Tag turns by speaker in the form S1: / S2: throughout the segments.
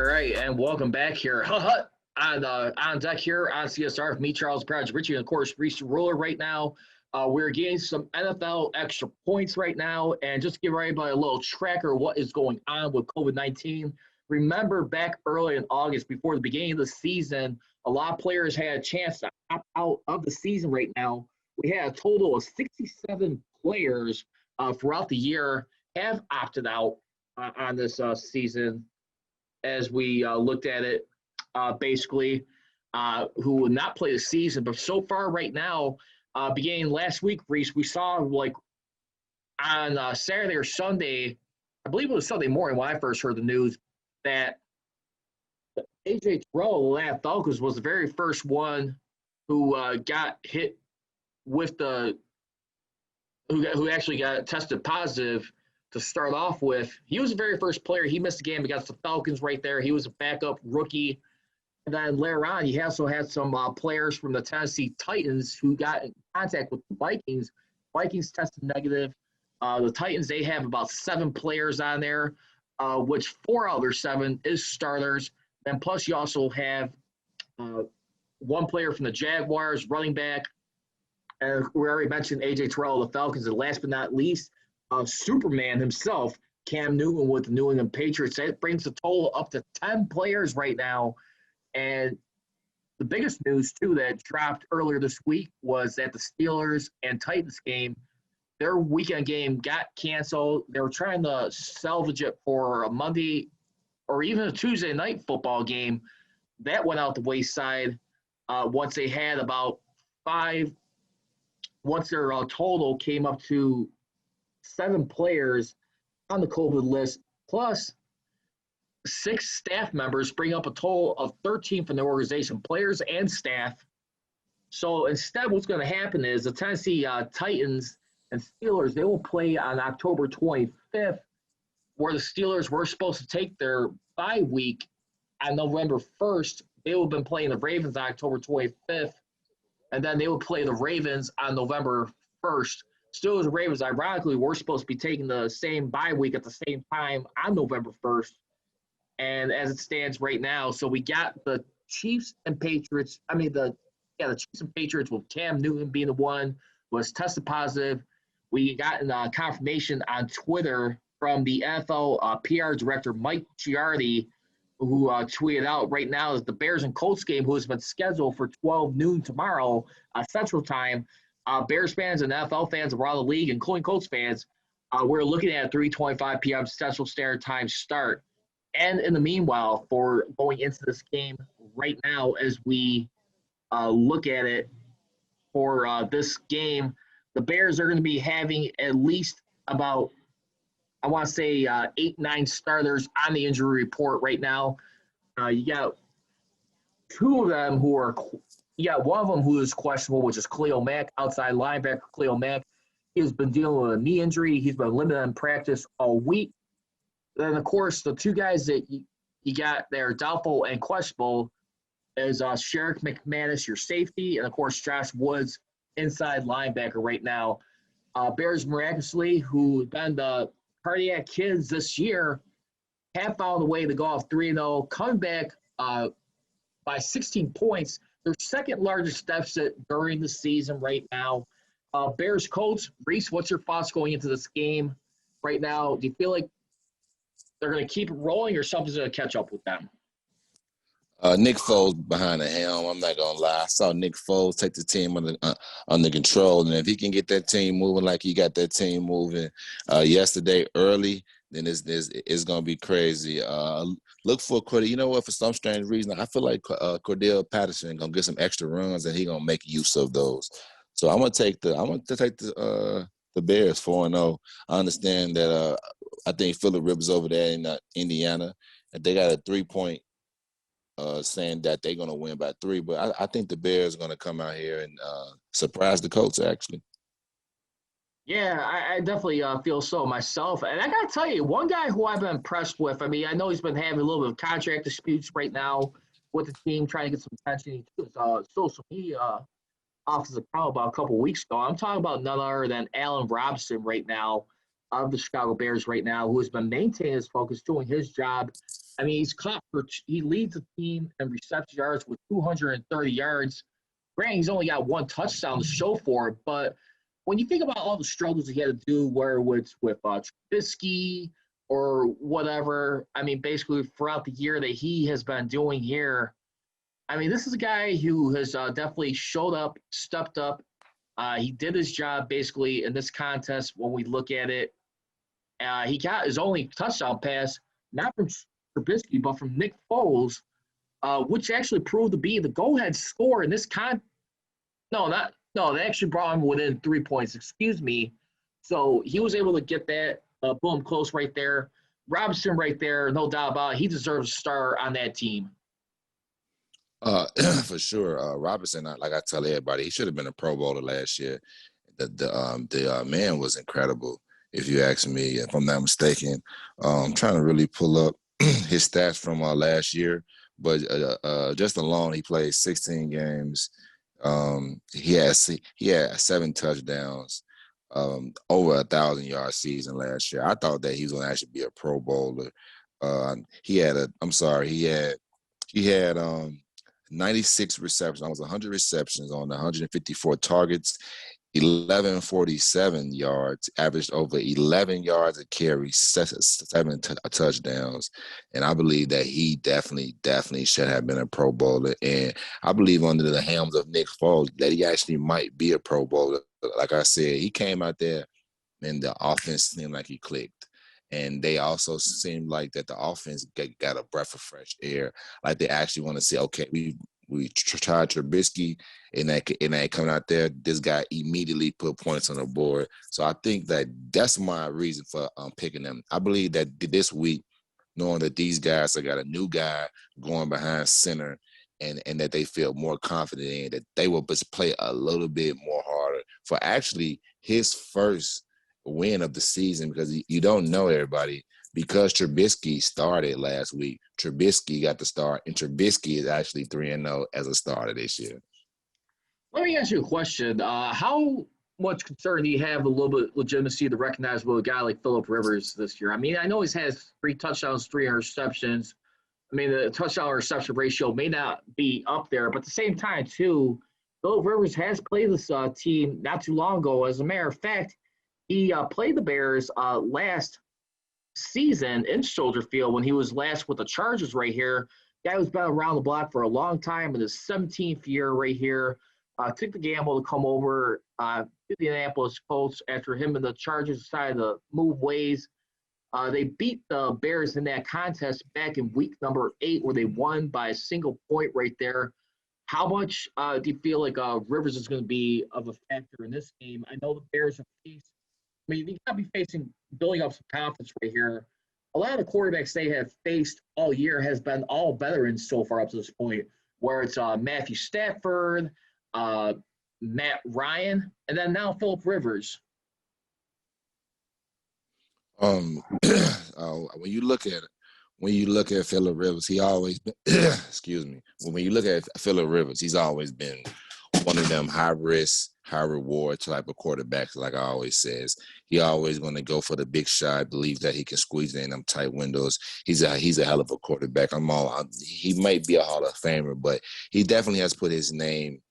S1: right, and welcome back here. On deck here on CSR with me, Charles Prodigy, Richey, and of course, Reese Ruler right now. We're getting some NFL extra points right now, and just to give everybody a little tracker of what is going on with COVID-19. Remember, back early in August, before the beginning of the season, a lot of players had a chance to opt out of the season right now. We had a total of 67 players throughout the year have opted out on this season as we looked at it, basically, who would not play the season. But so far right now, beginning last week, Reese, we saw like on Saturday or Sunday, I believe it was Sunday morning when I first heard the news, that A.J. Terrell, the Atlanta Falcons, was the very first one who got hit with who actually got tested positive to start off with. He was the very first player. He missed the game against the Falcons right there. He was a backup rookie. And then later on, he also had some players from the Tennessee Titans who got in contact with the Vikings. Vikings tested negative. The Titans, they have about 7 players on there, which 4 out of their 7 is starters. And plus, you also have 1 player from the Jaguars, running back. And we already mentioned A.J. Terrell, the Falcons. And last but not least, Superman himself, Cam Newton with the New England Patriots. That brings the total up to 10 players right now. And the biggest news, too, that dropped earlier this week was that the Steelers and Titans game, their weekend game got canceled. They were trying to salvage it for a Monday or even a Tuesday night football game. That went out the wayside once they had about 5, once their total came up to 7 players on the COVID list, plus 6 staff members, bring up a total of 13 from the organization, players and staff. So instead, what's going to happen is the Tennessee Titans and Steelers, they will play on October 25th, where the Steelers were supposed to take their bye week on November 1st. They will have been playing the Ravens on October 25th, and then they will play the Ravens on November 1st. Steelers and Ravens, ironically, were supposed to be taking the same bye week at the same time on November 1st. And as it stands right now, so we got the Chiefs and Patriots. The Chiefs and Patriots with Cam Newton being the one was tested positive. We got confirmation on Twitter from the NFL PR director, Mike Giardi, who tweeted out right now that the Bears and Colts game, who has been scheduled for 12 noon tomorrow Central Time, Bears fans and NFL fans around the league, including Colts fans, we're looking at a 3:25 p.m. Central Standard Time start. And in the meanwhile, for going into this game right now, as we look at it for this game, the Bears are going to be having at least about, I want to say, 8, 9 starters on the injury report right now. You got 2 of them who are – you got one of them who is questionable, which is Khalil Mack, outside linebacker Khalil Mack. He has been dealing with a knee injury. He's been limited in practice all week. Then, of course, the 2 guys that you got there, doubtful and questionable, is Sherrick McManus, your safety, and, of course, Josh Woods, inside linebacker right now. Bears miraculously, who've been the cardiac kids this year, have found a way to go off 3-0, come back by 16 points. Their second largest deficit during the season right now. Bears Colts, Reese, what's your thoughts going into this game right now? Do you feel like they're going to keep it rolling or something's going to catch up with them?
S2: Nick Foles behind the helm. I'm not going to lie. I saw Nick Foles take the team under control. And if he can get that team moving like he got that team moving yesterday early, then it's going to be crazy. Look for Cordell. You know what? For some strange reason, I feel like Cordell Patterson going to get some extra runs and he's going to make use of those. So I'm going to take the Bears 4-0. I understand that I think Phillip Rivers over there in Indiana, and they got a 3-point saying that they're going to win by 3. But I think the Bears are going to come out here and surprise the Colts, actually.
S1: Yeah, I definitely feel so myself. And I got to tell you, one guy who I've been impressed with, I know he's been having a little bit of contract disputes right now with the team, trying to get some attention. He took social media off his account about a couple weeks ago. I'm talking about none other than Allen Robinson right now. of the Chicago Bears right now, who has been maintaining his focus, doing his job. I mean, he leads the team in reception yards with 230 yards. Granted, he's only got one touchdown to show for it, but when you think about all the struggles he had to do, where it's with Trubisky or whatever, I mean, basically throughout the year that he has been doing here, I mean, this is a guy who has definitely showed up, stepped up. He did his job basically in this contest when we look at it. He got his only touchdown pass, not from Trubisky, but from Nick Foles, which actually proved to be the go-ahead score in this they actually brought him within 3 points. Excuse me. So he was able to get that boom close right there. Robinson right there, no doubt about it. He deserves a star on that team.
S2: For sure. Robinson, like I tell everybody, he should have been a Pro Bowler last year. The man was incredible, if you ask me, if I'm not mistaken. I'm trying to really pull up his stats from last year, but just alone, he played 16 games. He had 7 touchdowns, over 1,000-yard season last year. I thought that he was going to actually be a Pro Bowler. He had 96 receptions, almost 100 receptions on 154 targets, 1,147 yards, averaged over 11 yards a carry, 7 touchdowns. And I believe that he definitely should have been a Pro Bowler. And I believe under the helms of Nick Foles that he actually might be a Pro Bowler. Like I said, he came out there and the offense seemed like he clicked. And they also seemed like that the offense got a breath of fresh air. Like they actually want to say, okay, we tried Trubisky, and that coming out there, this guy immediately put points on the board. So I think that's my reason for picking them. I believe that this week, knowing that these guys have got a new guy going behind center, and that they feel more confident in, that they will just play a little bit more harder for actually his first win of the season, because you don't know everybody. Because Trubisky started last week, Trubisky got the start, and Trubisky is actually 3-0 as a starter this year.
S1: Let me ask you a question. How much concern do you have a little bit of legitimacy to recognize with a guy like Phillip Rivers this year? I mean, I know he has 3 touchdowns, 3 interceptions. I mean, the touchdown-reception ratio may not be up there, but at the same time, too, Phillip Rivers has played this team not too long ago. As a matter of fact, he played the Bears last season in Soldier Field when he was last with the Chargers right here. Guy who's been around the block for a long time in his 17th year right here. Took the gamble to come over to the Indianapolis Colts after him and the Chargers decided to move ways. They beat the Bears in that contest back in week number 8 where they won by a single point right there. How much do you feel like Rivers is going to be of a factor in this game? I know the Bears have faced, I mean, you got to be building up some confidence right here. A lot of the quarterbacks they have faced all year has been all veterans so far up to this point, where it's Matthew Stafford, Matt Ryan, and then now Phillip Rivers.
S2: When you look at Phillip Rivers, he always been, excuse me. When you look at Phillip Rivers, he's always been one of them high risk, high reward type of quarterbacks. Like I always says, he always going to go for the big shot. Believes that he can squeeze in them tight windows. He's a hell of a quarterback. He might be a Hall of Famer, but he definitely has put his name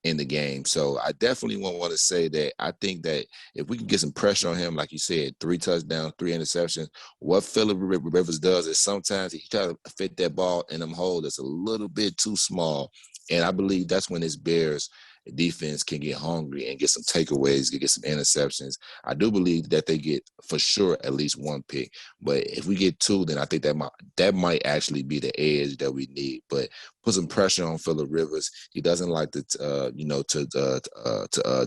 S2: in the game. So I definitely want to say that I think that if we can get some pressure on him, like you said, 3 touchdowns, 3 interceptions, what Phillip Rivers does is sometimes he tries to fit that ball in them hole that's a little bit too small. And I believe that's when his Bears defense can get hungry and get some takeaways, get some interceptions. I do believe that they get, for sure, at least 1 pick. But if we get 2, then I think that might actually be the edge that we need. But put some pressure on Phillip Rivers. He doesn't like to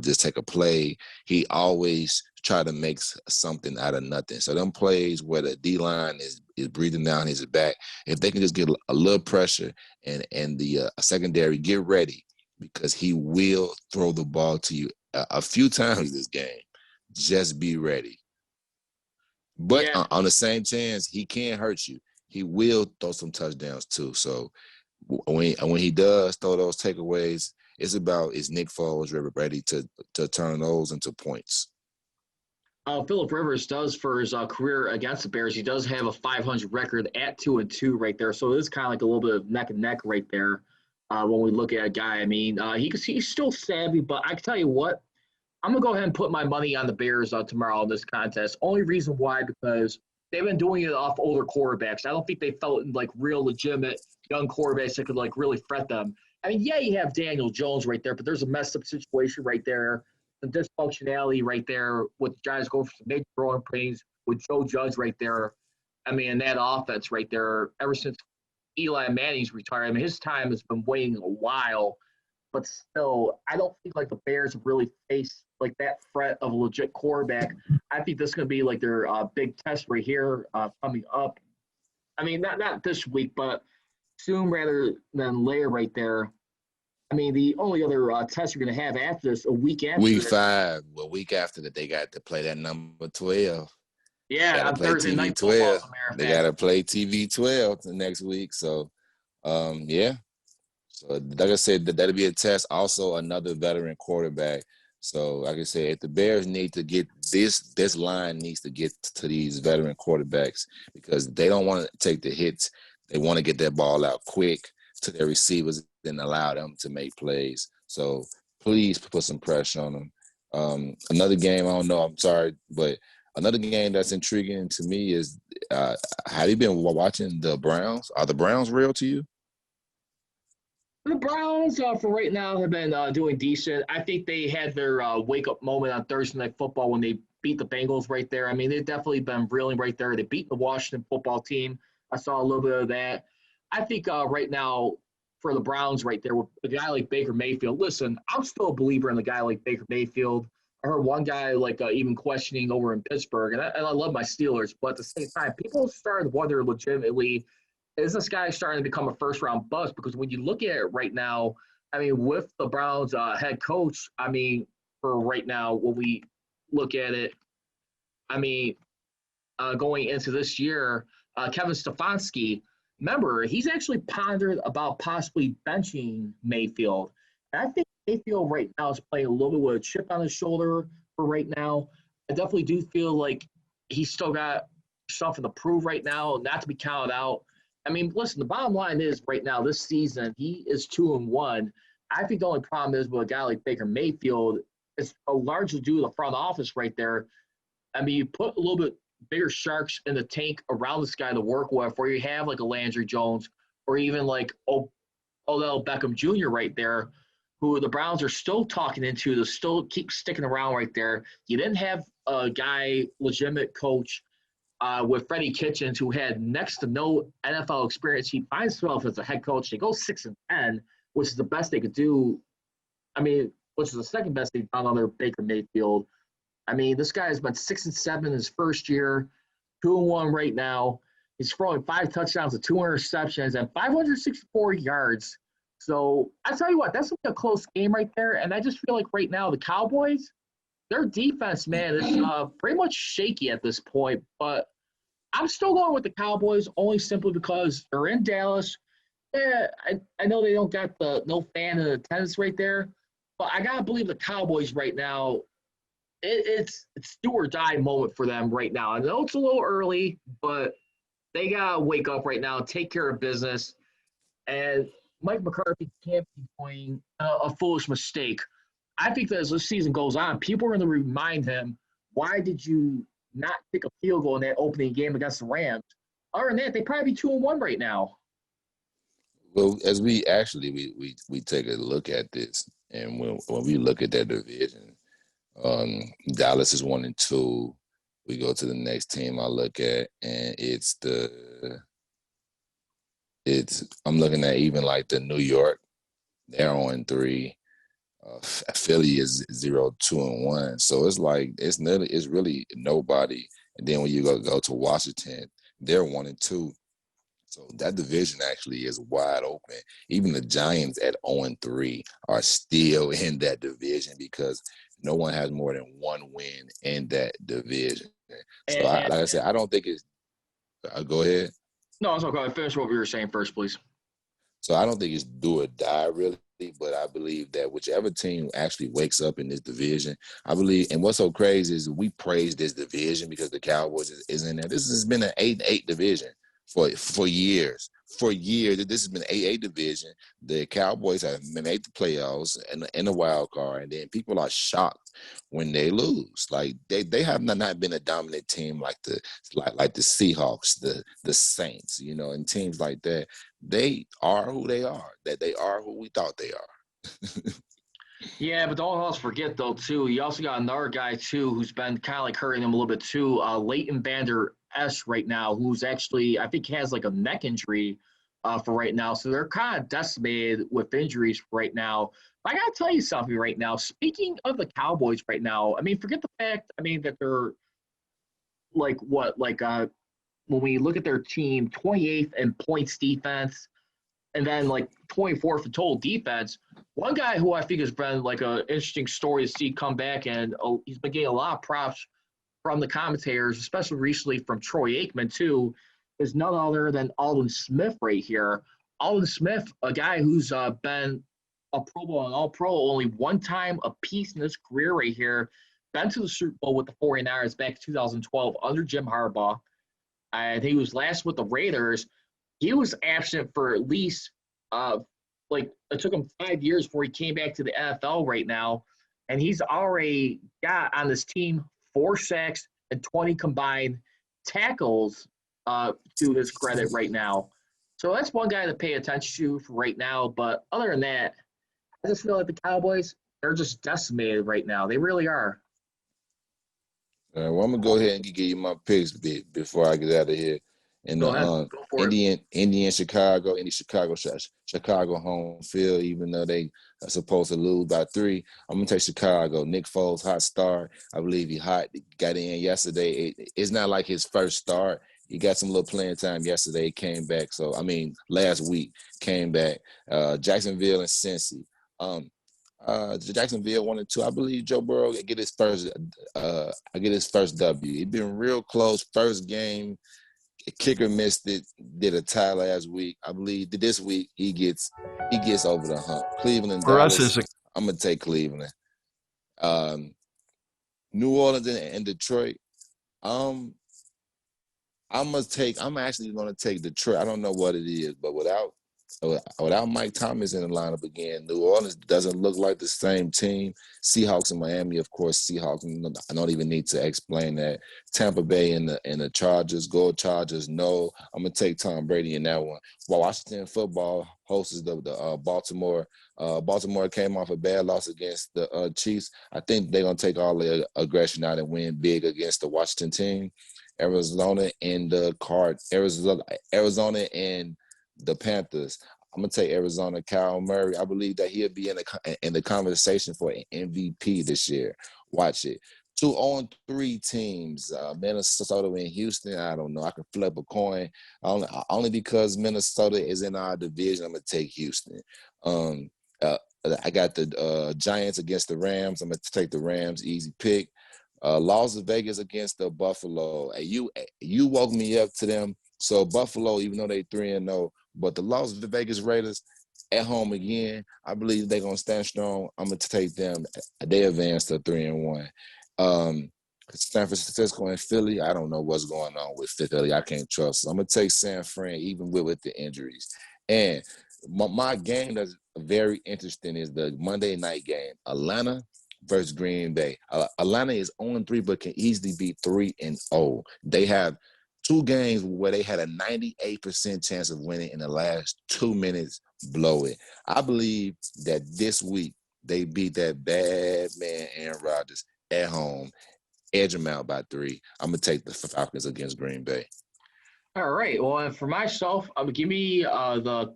S2: just take a play. He always try to make something out of nothing. So them plays where the D-line is breathing down his back, if they can just get a little pressure and the secondary get ready, because he will throw the ball to you a few times this game. Just be ready. But on the same chance, he can hurt you. He will throw some touchdowns too. So when he does throw those takeaways, it's about, is Nick Foles ready to turn those into points?
S1: Phillip Rivers does for his career against the Bears. He does have a 500 record at 2-2 right there. So it is kind of like a little bit of neck and neck right there when we look at a guy. I mean, he's still savvy, but I can tell you what, I'm gonna go ahead and put my money on the Bears tomorrow in this contest. Only reason why because they've been doing it off older quarterbacks. I don't think they felt like real legitimate young quarterbacks that could like really fret them. I mean, yeah, you have Daniel Jones right there, but there's a messed up situation right there, the dysfunctionality right there with the Giants going for some major growing pains with Joe Judge right there. I mean, that offense right there, ever since Eli Manning's retired, I mean, his time has been waiting a while, but still, I don't think like the Bears have really faced like that threat of a legit quarterback. I think this is going to be like their big test right here coming up. I mean, not this week, but soon rather than later right there. I mean, the only other test you're going to have after this, a week after
S2: Week
S1: this.
S2: 5, well, week after that, they got to play that number 12.
S1: Yeah,
S2: Got to
S1: on
S2: play
S1: Thursday
S2: TV
S1: night football,
S2: 12.
S1: as a matter of
S2: They got
S1: fact.
S2: to play TV 12 the next week. So, yeah. So, like I said, that'll be a test. Also, another veteran quarterback. So, like I said, if the Bears need to get this line needs to get to these veteran quarterbacks because they don't want to take the hits. They want to get that ball out quick to their receivers and allow them to make plays. So, please put some pressure on them. Another game, I don't know, I'm sorry, but another game that's intriguing to me is have you been watching the Browns? Are the Browns real to you?
S1: The Browns, for right now, have been doing decent. I think they had their wake-up moment on Thursday Night Football when they beat the Bengals right there. I mean, they've definitely been reeling right there. They beat the Washington football team. I saw a little bit of that. I think right now for the Browns right there, with a guy like Baker Mayfield, listen, I'm still a believer in a guy like Baker Mayfield. I heard one guy like even questioning over in Pittsburgh, and I love my Steelers, but at the same time, people started to wonder legitimately is this guy starting to become a first round bust? Because when you look at it right now, I mean, with the Browns head coach, I mean, for right now, when we look at it, I mean, going into this year, Kevin Stefanski, remember, he's actually pondered about possibly benching Mayfield. And I think Mayfield right now is playing a little bit with a chip on his shoulder for right now. I definitely do feel like he's still got something to prove right now, not to be counted out. I mean, listen, the bottom line is right now, this season, he is 2-1. I think the only problem is with a guy like Baker Mayfield, it's largely due to the front office right there. I mean, you put a little bit bigger sharks in the tank around this guy to work with, where you have like a Landry Jones or even like Odell Beckham Jr. right there, who the Browns are still talking into to still keep sticking around right there. You didn't have a guy, legitimate coach with Freddie Kitchens, who had next to no NFL experience. He finds himself as a head coach. They go 6-10, which is the best they could do. I mean, which is the second best they've done under Baker Mayfield. I mean, this guy has been 6-7 his first year, 2-1 right now. He's throwing 5 touchdowns and 2 interceptions and 564 yards. So I tell you what, that's a close game right there. And I just feel like right now the Cowboys, their defense, man, is pretty much shaky at this point. But I'm still going with the Cowboys only simply because they're in Dallas. Yeah, I know they don't got the no fan in attendance right there, but I gotta believe the Cowboys right now. It's do or die moment for them right now. I know it's a little early, but they gotta wake up right now, take care of business, and Mike McCarthy can't be doing a foolish mistake. I think that as this season goes on, people are going to remind him, why did you not kick a field goal in that opening game against the Rams? Other than that, they probably be 2-1 right now.
S2: Well, as we actually we take a look at this, and when we look at that division, Dallas is 1-2. We go to the next team I look at, and I'm looking at even like the New York, they're 0-3. Philly is 0-2-1. So it's like it's really nobody. And then when you go to Washington, they're 1-2. So that division actually is wide open. Even the Giants at 0-3 are still in that division because no one has more than one win in that division. So like I said, I don't think it's go ahead.
S1: No, it's okay. Finish what we were saying first, please.
S2: So I don't think it's do or die really. but I believe that whichever team actually wakes up in this division, I believe, and what's so crazy is we praise this division because the Cowboys is in there. This has been an 8-8 division for years. For years, this has been an 8-8 division. The Cowboys have made the playoffs and in the wild card, and then people are shocked when they lose. Like they have not been a dominant team like the Seahawks, the Saints, and teams like that. They are who they are. That they are who we thought they are.
S1: Yeah, but don't also forget though too. You also got another guy too who's been kind of like hurting him a little bit too. Leighton Vander Esch right now, who's actually I think has like a neck injury for right now. So they're kind of decimated with injuries right now. But I gotta tell you something right now. Speaking of the Cowboys right now, I mean, forget the fact. I mean that they're like what like when we look at their team, 28th in points defense and then like 24th in total defense. One guy who I think has been like an interesting story to see come back, and he's been getting a lot of props from the commentators, especially recently from Troy Aikman too, is none other than Aldon Smith right here. Aldon Smith, a guy who's been a Pro Bowl and All-Pro only one time a piece in his career right here, been to the Super Bowl with the 49ers back in 2012 under Jim Harbaugh, and he was last with the Raiders. He was absent for at least like it took him 5 years before he came back to the NFL right now, and he's already got on this team 4 sacks and 20 combined tackles to his credit right now. So that's one guy to pay attention to for right now. But other than that, I just feel like the Cowboys, they're just decimated right now. They really are.
S2: All right, well, I'm gonna go ahead and give you my picks before I get out of here. And
S1: Go ahead.
S2: the
S1: Go for it.
S2: Indian Chicago home field, even though they are supposed to lose by 3, I'm gonna take Chicago. Nick Foles, hot start. I believe he got in yesterday. It's not like his first start. He got some little playing time yesterday. He came back. So last week came back. Jacksonville and Cincy. Jacksonville 1-2. I believe Joe Burrow get his first. Get his first W. It's been real close. First game, kicker missed it. Did a tie last week. I believe this week he gets over the hump. Cleveland,
S3: For us
S2: Dallas.
S3: as a
S2: I'm gonna take Cleveland. New Orleans and Detroit. I'm actually gonna take Detroit. I don't know what it is, but without Mike Thomas in the lineup again, New Orleans doesn't look like the same team. Seahawks in Miami, of course, Seahawks. I don't even need to explain that. Tampa Bay and the Chargers, go Chargers. No, I'm gonna take Tom Brady in that one. While Washington football hosts the Baltimore. Baltimore came off a bad loss against the Chiefs. I think they're gonna take all the aggression out and win big against the Washington team. Arizona and Arizona and the Panthers. I'm gonna take Arizona. Kyle Murray. I believe that he'll be in the conversation for an MVP this year. Watch it. 2-3 teams. Minnesota and Houston. I don't know. I can flip a coin. Only because Minnesota is in our division. I'm gonna take Houston. I got the Giants against the Rams. I'm gonna take the Rams. Easy pick. Las Vegas against the Buffalo. You woke me up to them. So Buffalo, even though they 3-0, but the Las Vegas Raiders at home again, I believe they're gonna stand strong. I'm gonna take them. They advance to 3-1. San Francisco and Philly, I don't know what's going on with Philly. I can't trust. So I'm gonna take San Fran, even with the injuries. And my game that's very interesting is the Monday night game. Atlanta versus Green Bay. Atlanta is 0-3, but can easily be 3-0. They have 2 games where they had a 98% chance of winning in the last 2 minutes, blow it. I believe that this week they beat that bad man Aaron Rodgers at home, edge them out by 3. I'm going to take the Falcons against Green Bay.
S1: All right. Well, and for myself, give me the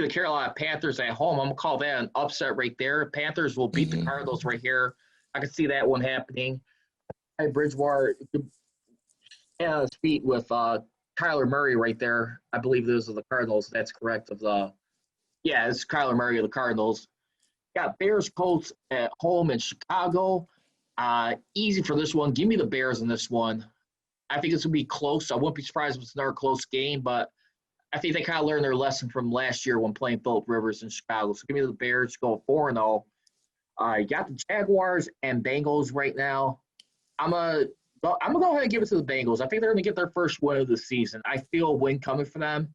S1: Carolina Panthers at home. I'm gonna call that an upset right there. Panthers will beat the Cardinals right here. I can see that one happening. Hey, Bridgewater his feet with Kyler Murray right there. I believe those are the Cardinals. That's correct. It's Kyler Murray of the Cardinals. Got Bears Colts at home in Chicago. Easy for this one. Give me the Bears in this one. I think it's gonna be close. I wouldn't be surprised if it's another close game, but I think they kind of learned their lesson from last year when playing Phillip Rivers in Chicago. So give me the Bears go 4-0. You got the Jaguars and Bengals right now. I'm gonna go ahead and give it to the Bengals. I think they're gonna get their first win of the season. I feel a win coming for them.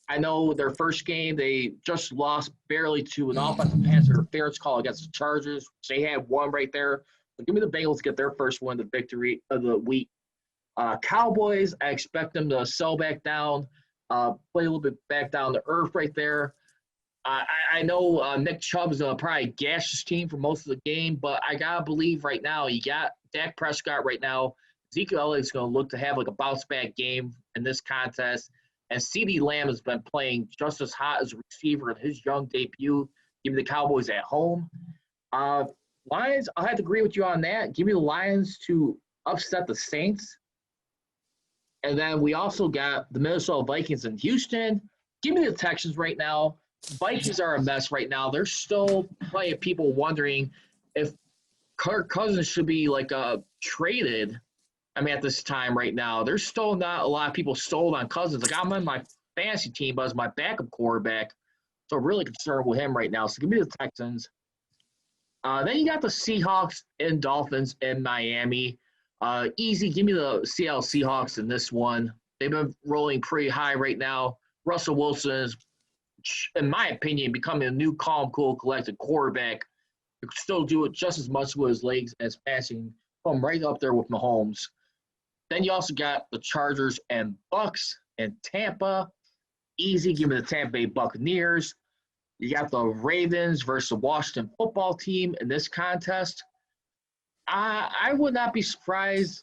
S1: I know their first game they just lost barely to an offensive pass interference call against the Chargers. They had one right there. So give me the Bengals to get their first win, the victory of the week. Cowboys, I expect them to sell back down, play a little bit back down to earth right there. I know Nick Chubb's probably gash his team for most of the game, but I got to believe right now you got Dak Prescott right now. Ezekiel Elliott's going to look to have like a bounce-back game in this contest. And CeeDee Lamb has been playing just as hot as a receiver in his young debut. Give me the Cowboys at home. Lions, I'll have to agree with you on that. Give me the Lions to upset the Saints. And then we also got the Minnesota Vikings in Houston. Give me the Texans right now. Vikings are a mess right now. There's still plenty of people wondering if Kirk Cousins should be traded. I mean, at this time right now, there's still not a lot of people sold on Cousins. Like, I'm on my fantasy team, but as my backup quarterback, so I'm really concerned with him right now. So give me the Texans. Then you got the Seahawks and Dolphins in Miami. Easy, give me the Seattle Seahawks in this one. They've been rolling pretty high right now. Russell Wilson is, in my opinion, becoming a new calm, cool, collected quarterback. He could still do it just as much with his legs as passing. I'm right up there with Mahomes. Then you also got the Chargers and Bucks and Tampa. Easy, give me the Tampa Bay Buccaneers. You got the Ravens versus the Washington football team in this contest. I would not be surprised.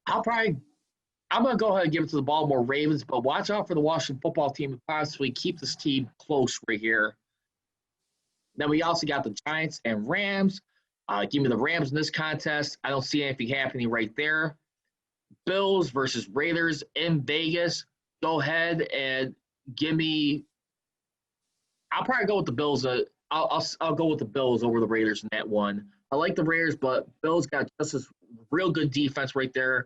S1: I'm going to go ahead and give it to the Baltimore Ravens, but watch out for the Washington football team to possibly keep this team close right here. Then we also got the Giants and Rams. Give me the Rams in this contest. I don't see anything happening right there. Bills versus Raiders in Vegas. Go ahead and give me – I'll probably go with the Bills. I'll go with the Bills over the Raiders in that one. I like the Raiders, but Bills got just this real good defense right there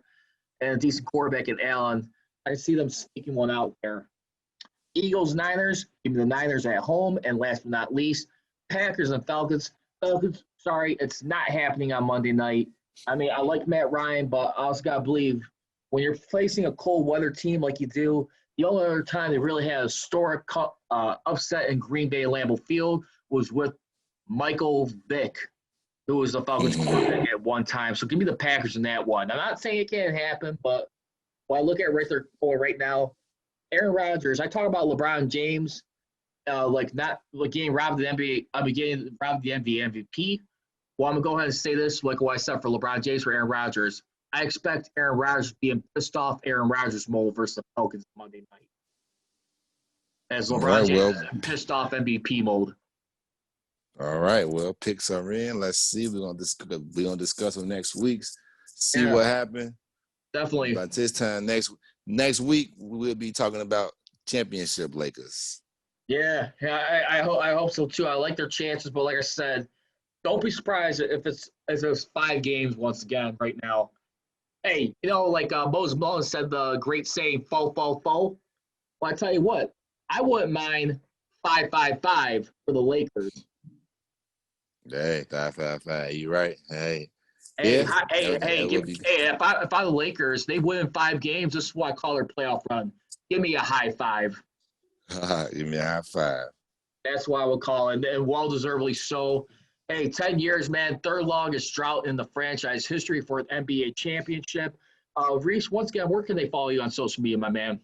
S1: and a decent quarterback in Allen. I see them sneaking one out there. Eagles, Niners. Give me the Niners at home. And last but not least, Packers and Falcons. Falcons, sorry, it's not happening on Monday night. I mean, I like Matt Ryan, but I also got to believe when you're facing a cold weather team like you do, the only other time they really had a historic upset in Green Bay Lambeau Field was with Michael Vick, who was the Falcons quarterback at one time. So give me the Packers in that one. I'm not saying it can't happen, but when I look at right now, Aaron Rodgers, I talk about LeBron James, getting robbed of the NBA. I'm getting robbed of the MVP. Well, I'm going to go ahead and say this, like what I said for LeBron James for Aaron Rodgers. I expect Aaron Rodgers to be in pissed off Aaron Rodgers mode versus the Falcons Monday night. As LeBron James is in pissed off MVP mode.
S2: All right, well, picks are in. Let's see. We're gonna discuss them next week. See what happened.
S1: Definitely.
S2: By this time next week, we'll be talking about championship Lakers.
S1: Yeah, I hope so too. I like their chances, but like I said, don't be surprised if it's 5 games once again right now. Hey, like Moses Malone said, the great saying, "Fo, fo, fo." Well, I tell you what, I wouldn't mind 5-5-5 for the Lakers.
S2: Hey, 5-5-5. You right? Hey.
S1: If I'm the Lakers, they win 5 games. This is what I call their playoff run. Give me a high five.
S2: Give me a high five.
S1: That's what I would call it, and well-deservedly so. Hey, 10 years, man, third longest drought in the franchise history for an NBA championship. Reese, once again, where can they follow you on social media, my man?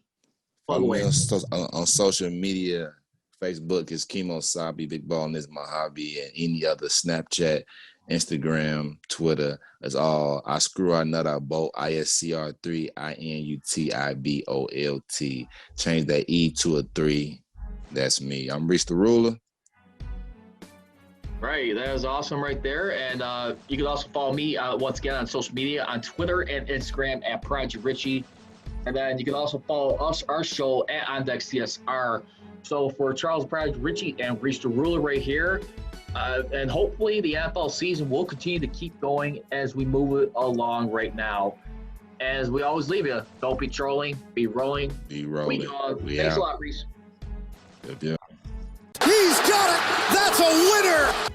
S2: Follow me on social media. Facebook is Chemo Sabi, Big Ball is my hobby, and any other Snapchat, Instagram, Twitter. That's all. I screw our nut out bolt. ISCR3 INUTIBOLT. Change that E to a 3. That's me. I'm Reese the Ruler.
S1: Right, that is awesome right there. And you can also follow me once again on social media on Twitter and Instagram at Prodigy Richey. And then you can also follow our show at OnDeckCSR. So for Charles Prodigy Richey and Reese the Ruler right here, and hopefully the NFL season will continue to keep going as we move it along right now. as we always leave you, don't be trolling, be rolling.
S2: Be rolling.
S1: Thanks a lot, Reese.
S2: Yeah.
S3: He's got it. That's a winner.